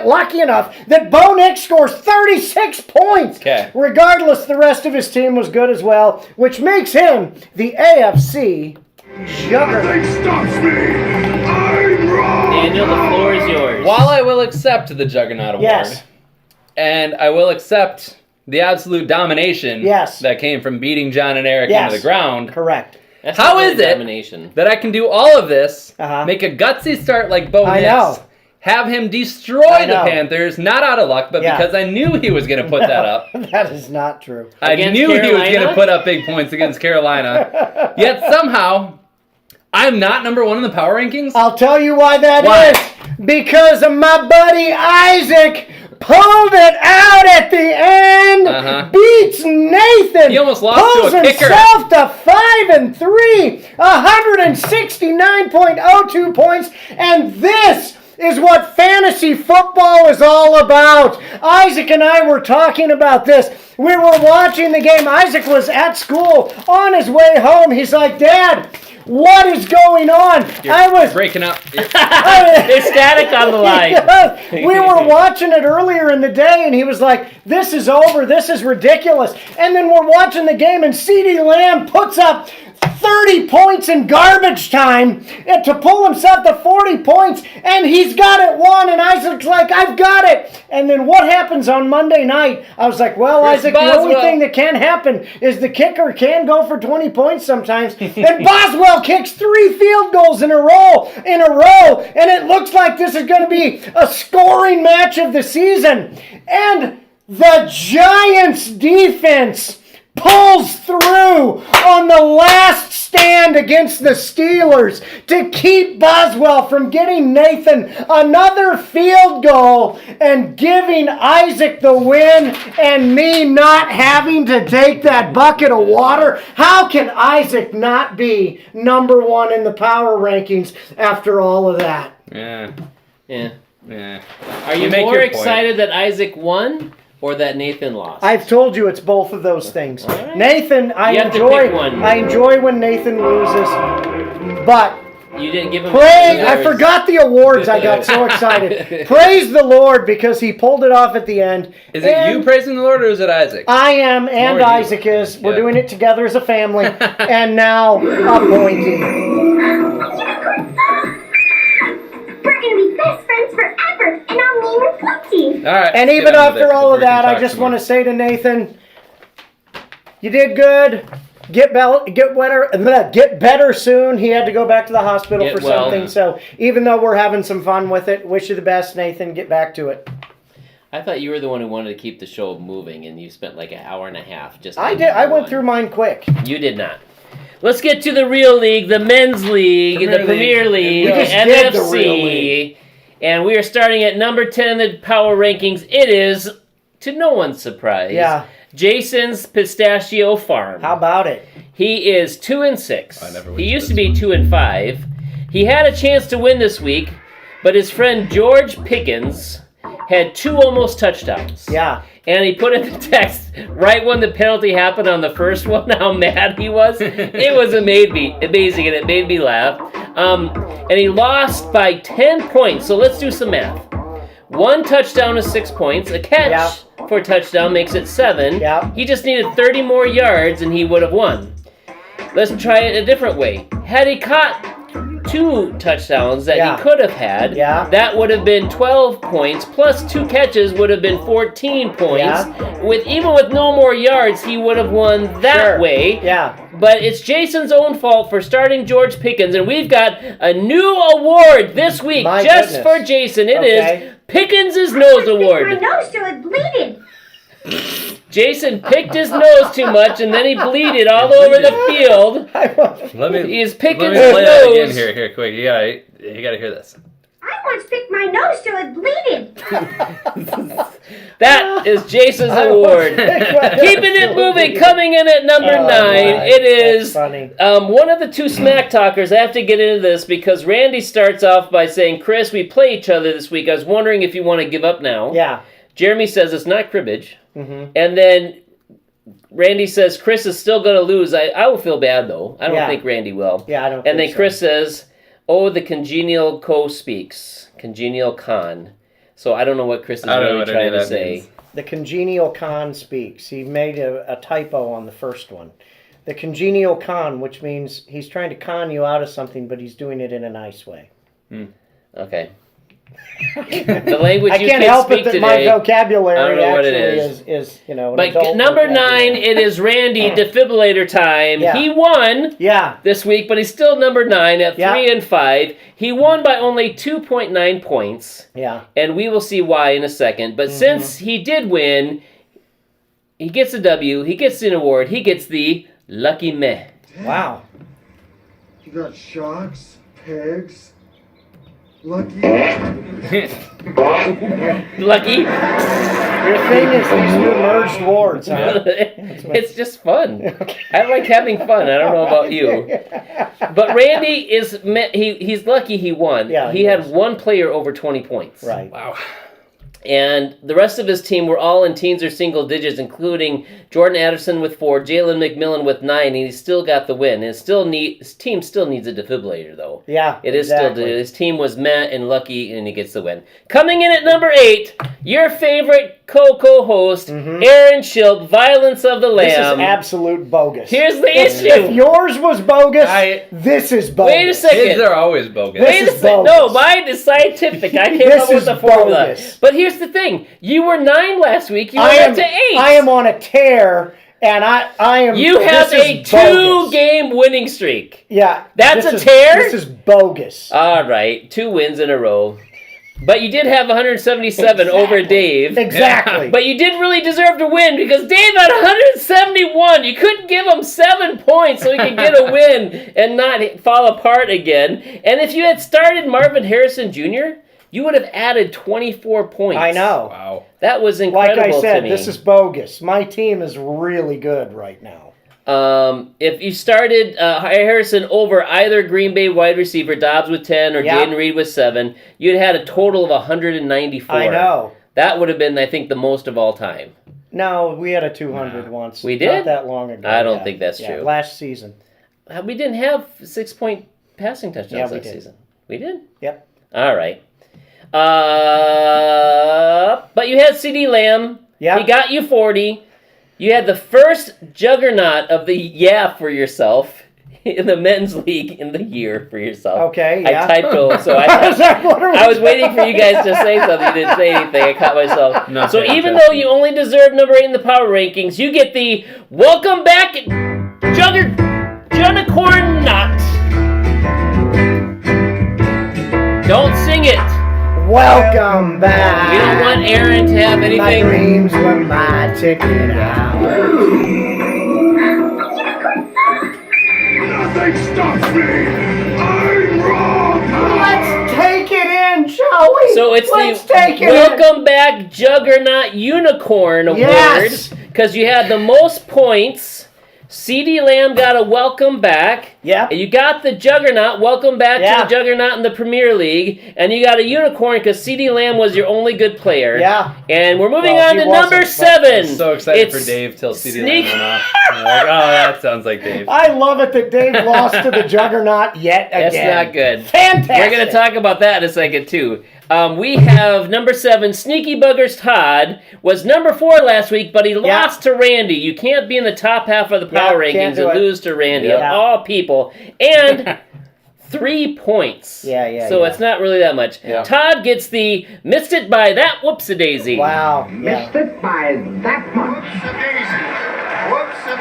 lucky enough that Bo Nix scores 36 points? Okay. Regardless, the rest of his team was good as well, which makes him the AFC juggernaut. Nothing stops me. I'm wrong. Daniel, the floor is yours. While I will accept the Juggernaut Award, Yes. and I will accept the absolute domination that came from beating John and Eric into the ground, Correct. That's How not really is it domination. that I can do all of this, make a gutsy start like Bo I Nix, know. have him destroy the Panthers, not out of luck, but because I knew he was going to put that up. That is not true. I knew he was going to put up big points against Carolina. Yet somehow, I'm not number 1 in the power rankings. I'll tell you why that is. Because of my buddy Isaac pulled it out at the end, beats Nathan. He almost lost pulls to a kicker. himself to 5-3, 169.02 points, and this is what fantasy football is all about. Isaac and I were talking about this. We were watching the game. Isaac was at school on his way home. He's like, Dad, what is going on? I was breaking up. There's static on the line. We were watching it earlier in the day, and he was like, this is over. This is ridiculous. And then we're watching the game, and CeeDee Lamb puts up 30 points in garbage time to pull himself to 40 points, and he's got it won, and Isaac's like, I've got it. And then what happens on Monday night? I was like, well, Isaac, the only thing that can happen is the kicker can go for 20 points sometimes, and Boswell kicks 3 field goals in a row, and it looks like this is going to be a scoring match of the season. And the Giants defense pulls through on the last stand against the Steelers to keep Boswell from getting Nathan another field goal and giving Isaac the win and me not having to take that bucket of water. How can Isaac not be number 1 in the power rankings after all of that? Yeah. Are you more excited that Isaac won or that Nathan lost? I've told you it's both of those things. Right. Nathan, I enjoy when Nathan loses, but you didn't give him I forgot the awards. I got so excited. Praise the Lord because he pulled it off at the end. Is it you praising the Lord or is it Isaac? I am, and Isaac is. We're doing it together as a family. And now, appointing. We're gonna be best friends forever, and I'll name her Plenty. All right. And even after all of that, I just want to say to Nathan, you did good. Get better soon. He had to go back to the hospital for something. So even though we're having some fun with it, wish you the best, Nathan. Get back to it. I thought you were the one who wanted to keep the show moving, and you spent like an hour and a half just. I did. I went through mine quick. You did not. Let's get to the real league, the men's league, the Premier League, NFC. And we are starting at number 10 in the power rankings. It is, to no one's surprise, Jason's Pistachio Farm. How about it? He is 2-6. He used to be 2-5. He had a chance to win this week, but his friend George Pickens had 2 almost touchdowns. Yeah. And he put in the text right when the penalty happened on the first one how mad he was. It was amazing, and it made me laugh. And he lost by 10 points. So let's do some math. 1 touchdown is 6 points. A catch for a touchdown makes it 7. He just needed 30 more yards and he would have won. Let's try it a different way. Had he caught 2 touchdowns that he could have had, that would have been 12 points, plus 2 catches would have been 14 points. Even with no more yards, he would have won that way. But it's Jason's own fault for starting George Pickens, and we've got a new award this week for Jason. It is Pickens' Nose Award. My nose till it bleeded. Jason picked his nose too much, and then he bleeded all over the field. He's picking his play that nose. again here, quick. You gotta hear this. I once picked my nose till it bleeded. That is Jason's award. Keeping it moving, coming in at number 9. It is one of the 2 smack talkers. I have to get into this because Randy starts off by saying, Chris, we play each other this week. I was wondering if you want to give up now. Jeremy says it's not cribbage. And then Randy says Chris is still going to lose. I will feel bad, though. I don't think Randy will. I don't And then Chris says, oh, the congenial co-speaks. Congenial con. So I don't know what Chris is really trying to say. Means. The congenial con speaks. He made a typo on the first one. The congenial con, which means he's trying to con you out of something, but he's doing it in a nice way. Okay. The language I you can't help it that my vocabulary actually is But number 9, it is Randy defibrillator time. He won this week, but he's still number 9 at 3-5. He won by only 2.9 points. And we will see why in a second. But since he did win, he gets a W, he gets an award, he gets the Lucky Meh. Wow. You got shocks, pegs, Lucky. Lucky. Your thing is these new merged wards, huh? It's just fun. I like having fun. I don't know about you. But Randy he's lucky he won. Yeah, he had one player over 20 points. Right. Wow. And the rest of his team were all in teens or single digits, including Jordan Addison with 4, Jalen McMillan with 9, and he still got the win. And his team still needs a defibrillator, though. Yeah, It is exactly. still his team was met and lucky, and he gets the win. Coming in at number 8, your favorite co-host, Aaron Schilp, Violence of the Lamb. This is absolute bogus. Here's the If issue. yours was bogus, this is bogus. Wait a second. Kids are always bogus. This Wait a is second. bogus. No, mine is scientific. I came This up with is the formula. bogus. But here's the thing. You were 9 last week. You went up to 8. I am on a tear, and I am. You have this a is bogus. 2-game winning streak. Yeah, That's this a is- tear? This is bogus. All right, 2 wins in a row. But you did have 177 over Dave. Exactly. But you did really deserve to win because Dave had 171. You couldn't give him 7 points so he could get a win and not fall apart again. And if you had started Marvin Harrison Jr., you would have added 24 points. I know. Wow. That was Like incredible I said, to me. this is bogus. My team is really good right now. If you started Harrison over either Green Bay wide receiver, Dobbs with 10 or Yeah. Jaden Reed with 7, you'd had a total of 194. I know. That would have been, I think, the most of all time. No, we had a 200 once. We did? Not that long ago. I don't think that's true. Last season. We didn't have 6-point passing touchdowns Yeah, we last did. season. We did? Yep. All right. But you had CD Lamb. Yeah. He got you 40. You had the first juggernaut of the for yourself in the men's league in the year for yourself. Okay, yeah. I typed O, so I I was like, what are we I was waiting for you guys to say something. You didn't say anything. I caught myself. Not So very even interesting. though you only deserve number 8 in the power rankings, you get the welcome back Junicorn Knot. Don't sing it. Welcome back. We don't want Aaron to have My anything. dreams were my ticket out. Nothing stops me! I'm wrong! Let's take it in, shall we? So it's Let's the take it welcome back Juggernaut Unicorn Award Yes. because you had the most points. CD Lamb got a welcome back. Yep. And you got the Juggernaut, welcome back Yeah. to the Juggernaut in the Premier League. And you got a unicorn because CD Lamb was your only good player. Yeah. And we're moving Well, on he to wasn't, number but- 7. I'm so excited It's for Dave till CD sneak- Lamb went off. I'm like, oh, that sounds like Dave. I love it that Dave lost to the Juggernaut yet again. That's not good. Fantastic. We're going to talk about that in a second, too. We have number 7, Sneaky Buggers Todd, was number 4 last week, but he lost to Randy. You can't be in the top half of the power can't rankings do and it. lose to Randy, Yeah. of all people. And 3 points. Yeah, So yeah. it's not really that much. Yeah. Todd gets the missed it by that whoopsie-daisy. Wow. Yeah. it by that much.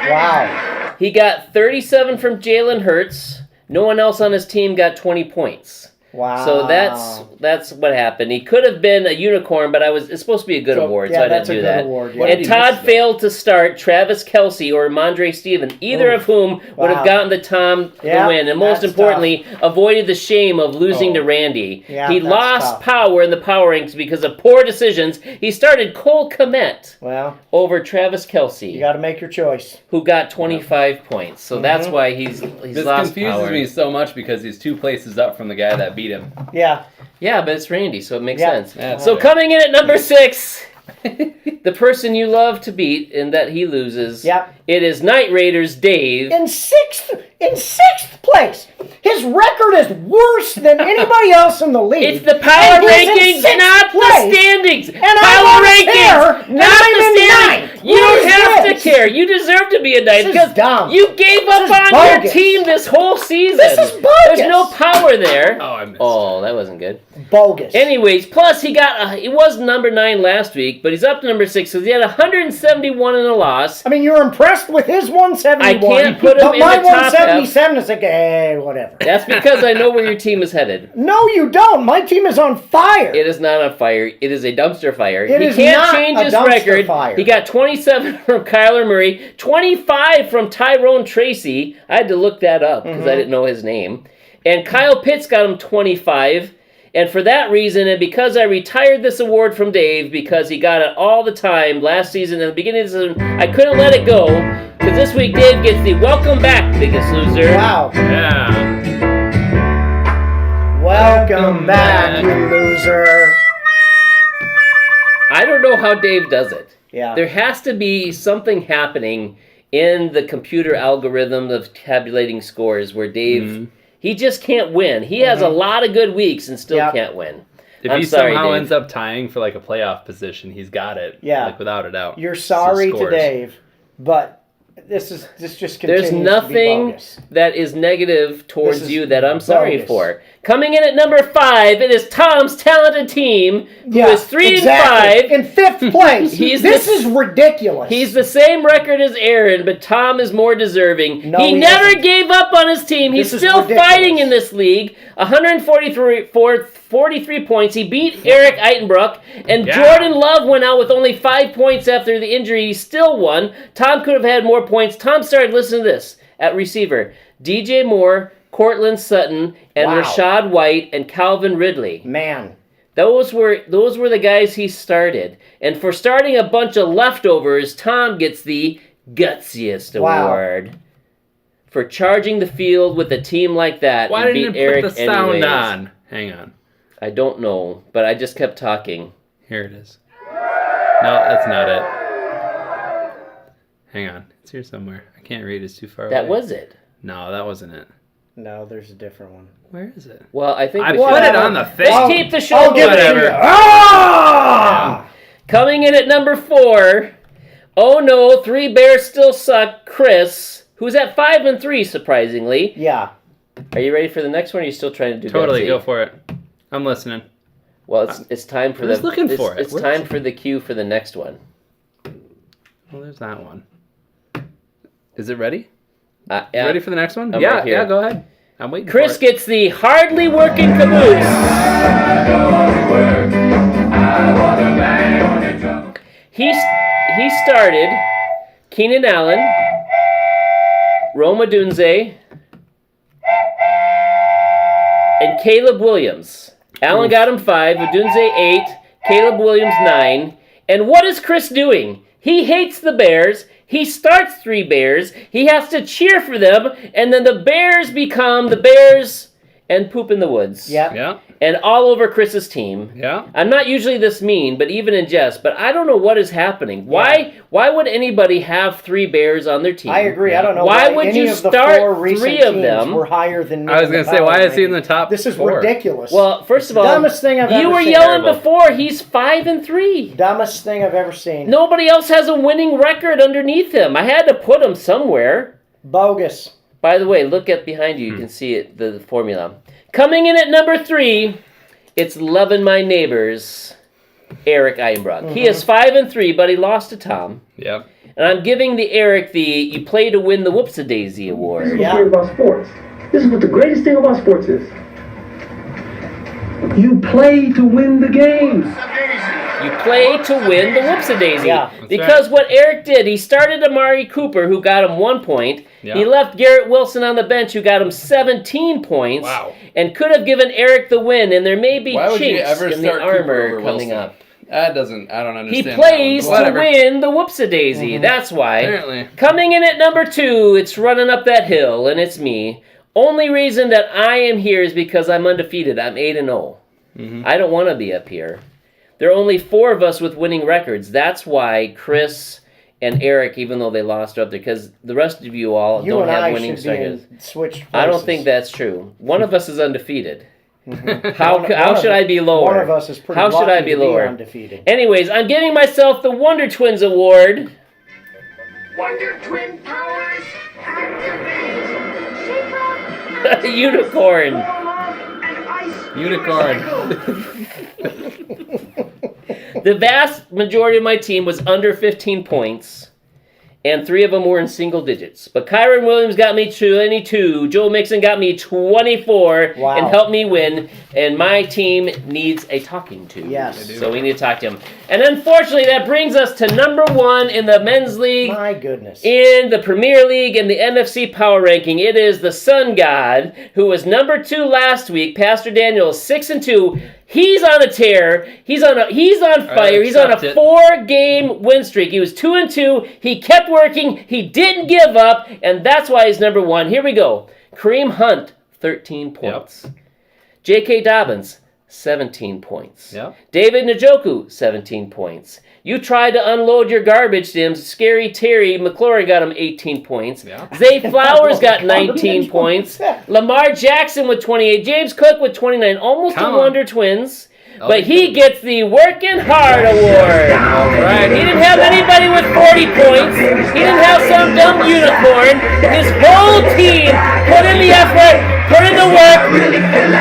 Wow. He got 37 from Jalen Hurts. No one else on his team got 20 points. Wow. So that's what happened. He could have been a unicorn, but it's supposed to be a good award, so I that's didn't a do good that. award. What Yeah. And Todd failed to start Travis Kelce or Mondre Steven, either of whom would have Wow. gotten the Yeah, win, and most that's importantly, avoided the shame of losing to Randy. Yeah, he that's lost tough. power in the power ranks because of poor decisions. He started Cole Kmet Well, over Travis Kelce, you got to make your choice. who got 25 points. So that's why he's This lost confuses power. me so much because he's 2 places up from the guy that beat him. Yeah. Yeah, but it's Randy, so it makes Yeah. sense. Yeah, So that's fair. coming in at number 6, the person you love to beat and that he loses. Yep. It is Night Raiders Dave. In sixth place. His record is worse than anybody else in the league. It's the power And he's in rankings, sixth not the place. standings. I'm Power on a rankings, tear, and not I'm the in standings. ninth. You What don't is have this? to care. You deserve to be a ninth This is because dumb. you gave up is on your bogus. team this whole season. This is There's bogus. no power there. Oh, I missed. Oh, that wasn't good. Bogus. Anyways, plus he was number 9 last week, but he's up to number 6 because he had 171 in a loss. I mean, you're impressed with his 171. I can't put him but in my the top 177 is like, whatever. That's because I know where your team is headed. No, you don't. My team is on fire. It is not on fire. It is a dumpster fire. It He is can't not change a his dumpster record. fire. He got 27 from Kyler Murray, 25 from Tyrone Tracy. I had to look that up because I didn't know his name. And Kyle Pitts got him 25. And for that reason, and because I retired this award from Dave because he got it all the time last season and the beginning of the season, I couldn't let it go. Because this week Dave gets the Welcome Back Biggest Loser. Wow. Yeah. Welcome back, you loser. I don't know how Dave does it. Yeah. There has to be something happening in the computer algorithm of tabulating scores where Dave, he just can't win. He has a lot of good weeks and still can't win. If I'm he sorry, somehow Dave. ends up tying for like a playoff position, he's got it. Yeah. Like without a doubt. You're It's sorry his to scores. Dave, but this just continues There's to be nothing bogus. that is negative towards This is you that I'm sorry bogus. for. Coming in at number 5, it is Tom's talented team, who is 3 and 5. In 5th place. This the- is ridiculous. He's the same record as Aaron, but Tom is more deserving. No, he he never isn't. gave up on his team. He's This is still ridiculous. fighting in this league. 143 points. He beat Eric Eitenbrook, and Jordan Love went out with only 5 points after the injury. He still won. Tom could have had more points. Tom started, listen to this, at receiver. DJ Moore, Cortland Sutton, and Wow. Rashad White, and Calvin Ridley. Man. Those were the guys he started. And for starting a bunch of leftovers, Tom gets the gutsiest award. For charging the field with a team like that. Why and didn't beat you Eric put the sound anyways. on? Hang on. I don't know, but I just kept talking. Here it is. No, that's not it. Hang on. It's here somewhere. I can't read. It's too far away. That was it. No, that wasn't it. No, there's a different one. Where is it? Well, I think I we put should- it on the thing. Let's keep the show I'll give it to moving. you. Ah! Coming in at number 4. Oh no, 3 Bears still suck. Chris, who's at 5 and 3, surprisingly. Yeah. Are you ready for the next one? Or are you still trying to do Totally, gutsy? go for it. I'm listening. Well, it's time for I was the. looking it's, for it. It's Where time is it? for the cue for the next one. Well, there's that one. Is it ready? Yeah. Ready for the next one? I'm yeah, right here. yeah, go ahead. I'm waiting Chris for it. gets the hardly working caboose. He started Keenan Allen, Roma Dunze, and Caleb Williams. Allen got him 5, Dunze 8, Caleb Williams 9. And what is Chris doing? He hates the Bears. He starts 3 Bears. He has to cheer for them, and then the Bears become the Bears and poop in the woods. Yep. Yeah, And all over Chris's team. yeah. I'm not usually this mean, but even in jest, but I don't know what is happening. Why would anybody have 3 Bears on their team? I agree. I don't know Why why would any you of the start 4 recent 3 of teams them? were higher than me. I was in the going to say, why power is he in the ranking. top This is 4? ridiculous. Well, first of all, Dumbest thing I've you ever were seen. yelling Terrible. before. He's 5 and 3. Dumbest thing I've ever seen. Nobody else has a winning record underneath him. I had to put him somewhere. Bogus. By the way, look at behind you. You can see it, the formula. Coming in at number 3, it's Lovin' My Neighbors, Eric Eitenbrook. He is 5 and 3, but he lost to Tom. Yep. And I'm giving the Eric the You Play to Win the Whoops-A-Daisy award. Yeah. Here about sports. This is what the greatest thing about sports is. You play to win the games. You play to win the Whoops-A-Daisy. Yeah. Because what Eric did, he started Amari Cooper, who got him 1 point. Yeah. He left Garrett Wilson on the bench, who got him 17 points. Wow. And could have given Eric the win, and there may be Why would you chinks ever in the start Cooper armor over coming Wilson? up. That doesn't, I don't He understand. plays that one. to Whatever. win the Whoops-A-Daisy. That's why. Apparently. Coming in at number 2, it's running up that hill, and it's me. Only reason that I am here is because I'm undefeated. I'm 8 and 0. I don't want to be up here. There are only 4 of us with winning records. That's why Chris and Eric, even though they lost, are up there, because the rest of you all You don't and have I winning should be records. in switched places. I don't think that's true. One of us is undefeated. One How of- should I be lower? One of us is pretty How should I lucky be to lower? undefeated. Anyways, I'm giving myself the Wonder Twins award. Wonder Twin powers activate. Shape up. Unicorn. And ice. Unicorn. The vast majority of my team was under 15 points. and 3 of them were in single digits. But Kyron Williams got me 22, Joe Mixon got me 24, and helped me win, and my team needs a talking to. Yes. So we need to talk to him. And unfortunately, that brings us to number 1 in the men's league. My goodness. In the Premier League and the NFC Power Ranking, it is the Sun God, who was number 2 last week. Pastor Daniel is 6-2. He's on a tear. He's on fire. He's on a 4-game win streak. He was 2-2. He kept working. He didn't give up, and that's why he's number 1. Here we go. Kareem Hunt, 13 points. Yep. J.K. Dobbins, 17 points. Yep. David Njoku, 17 points. You tried to unload your garbage to him. Scary Terry McLaurin got him 18 points. Yeah. Zay Flowers got 19 points. Lamar Jackson with 28. James Cook with 29. Almost a Wonder Twins. But he gets the Working Hard Award. Right. He didn't have anybody with 40 points. He didn't have some dumb unicorn. His whole team put in the effort, put in the work.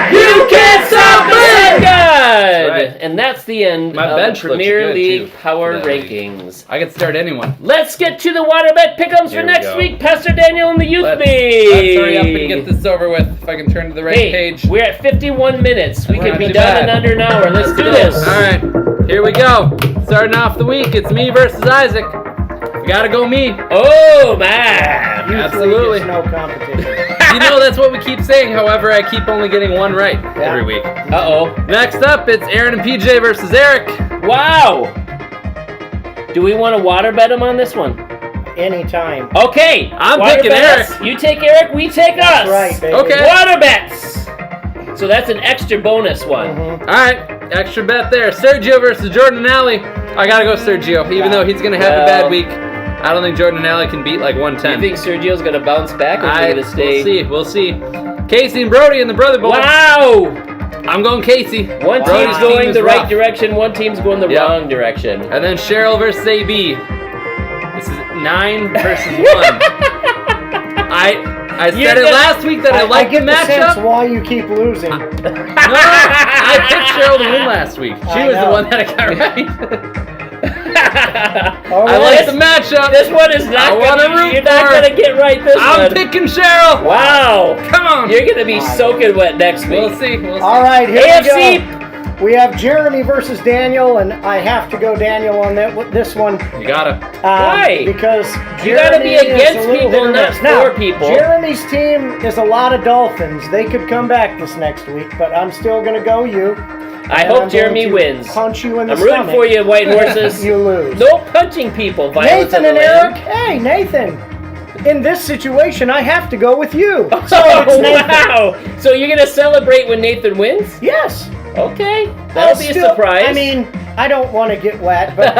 You can't stop me, God! Right. And that's the end of the Premier League Power Rankings. I could start anyone. Let's get to the water bet pick'ems for next week. Pastor Daniel and the Youth League. Let's hurry up and get this over with. If I can turn to the right page. We're at 51 minutes. We could be done in under an hour. Let's do this. All right, here we go. Starting off the week, it's me versus Isaac. We gotta go me. Oh, man. Absolutely. No competition. You know, that's what we keep saying. However, I keep only getting one right every week. Uh-oh. Next up, it's Aaron and PJ versus Eric. Wow. Do we want to water bet him on this one? Anytime. Okay. I'm picking Eric. You take Eric, we take us. That's right, baby. Okay. Water bets. So that's an extra bonus one. Mm-hmm. All right, extra bet there. Sergio versus Jordan and Alley. I gotta go Sergio, even though he's gonna have a bad week. I don't think Jordan and Alley can beat like 110. You think Sergio's gonna bounce back, or is he gonna stay? We'll see. Casey and Brody and the Brother Bowl. Wow! I'm going Casey. One team's going the right direction, one team's going the wrong direction. And then Cheryl versus AB. This is 9 versus 1. I said it last week that I liked the matchup. I get the sense why you keep losing. No, I picked Cheryl to win last week. She was the one that I got right. I like the matchup. This one is not you're not going to get right this one. I'm picking Cheryl. Wow. Come on. You're going to be soaking wet next week. We'll see. All right, here AFC. we go. We have Jeremy versus Daniel, and I have to go Daniel on this one. You gotta. Why? Because you gotta be against people, not for people. Jeremy's team is a lot of Dolphins. They could come back this next week, but I'm still going to go you. I hope Jeremy wins. Punch you in the I'm rooting for you, White Horses. You lose. No punching people. Nathan and Eric. Hey, Nathan. In this situation, I have to go with you. So wow. So you're going to celebrate when Nathan wins? Yes. Okay. That'll be a surprise. I mean, I don't want to get wet, but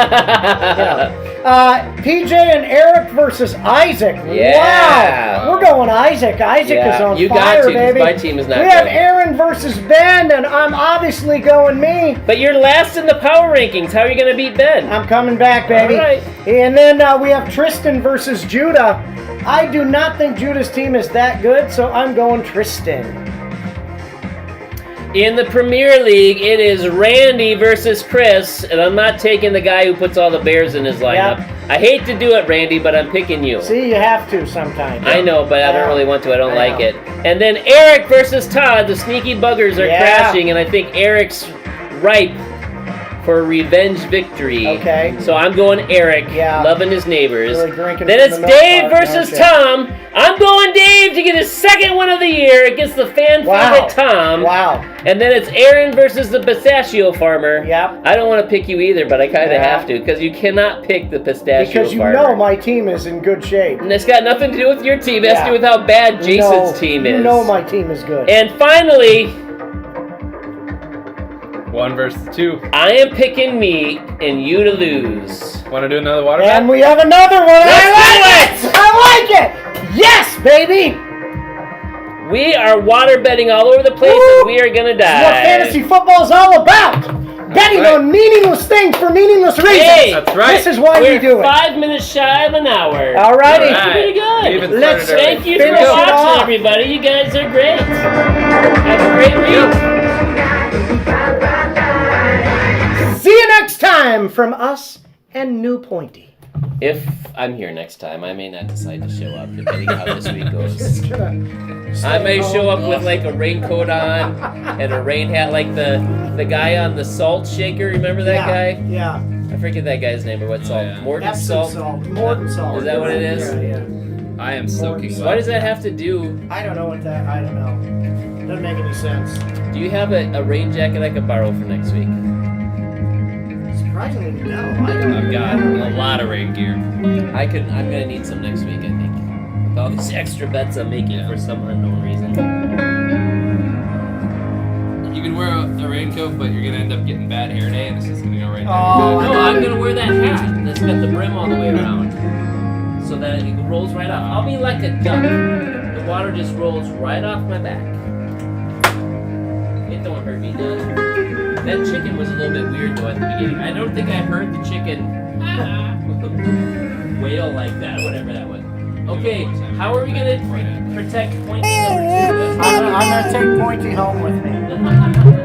PJ and Eric versus Isaac. Yeah. Wow. We're going Isaac. Isaac is on fire, baby. My team is not We have Aaron versus Ben, and I'm obviously going me. But you're last in the power rankings. How are you going to beat Ben? I'm coming back, baby. All right. And then we have Tristan versus Judah. I do not think Judah's team is that good, so I'm going Tristan. In the Premier League, it is Randy versus Chris, and I'm not taking the guy who puts all the Bears in his lineup. Yep. I hate to do it, Randy, but I'm picking you. See, you have to sometimes. I know, but I don't really want to. I don't like it. And then Eric versus Todd. The sneaky buggers are crashing, and I think Eric's ripe for a revenge victory. Okay. So I'm going Eric, loving his neighbors. Really then it's Dave versus Tom. I'm going Dave to get his second win of the year against the fan favorite Tom. Wow. And then it's Aaron versus the pistachio farmer. Yep. I don't want to pick you either, but I kind of have to, because you cannot pick the pistachio farmer. Because you know my team is in good shape. And it's got nothing to do with your team. It has to do with how bad Jason's team is. You know my team is good. And finally, 1 versus 2. I am picking me and you to lose. Want to do another water bet? And we have another one. Let's do it! I like it! Yes, baby! We are water betting all over the place, and we are going to die. This is what fantasy football is all about. Betting on meaningless things for meaningless reasons. Hey, that's right. This is why we do it. 5 minutes shy of an hour. All righty. Pretty good. Let's thank you for finish it watching, off. everybody. You guys are great. Have a great week. See you next time from us and New Pointy. If I'm here next time, I may not decide to show up, depending on how this week goes. Just gonna I may stay show home. up with like a raincoat on and a rain hat, like the guy on the salt shaker. Remember that guy? Yeah. I forget that guy's name or what salt. yeah. Morton Epsom salt. Morton salt. Is that what it is? Yeah. I am soaking Why does that have to do? I don't know what that. I don't know. Doesn't make any sense. Do you have a rain jacket I could borrow for next week? Surprisingly, no. I don't. I've got a lot of rain gear. I'm gonna need some next week, I think. With all these extra bets I'm making for some unknown reason. You can wear a raincoat, but you're gonna end up getting bad hair day, and it's just gonna go right Oh, down your No, back. I'm gonna wear that hat that's got the brim all the way around, so that it rolls right off. I'll be like a duck. The water just rolls right off my back. It don't hurt me none. That chicken was a little bit weird though at the beginning. I don't think I heard the chicken wail like that, whatever that was. Okay, how are we gonna protect point number 2? I'm gonna take Pointy home with me.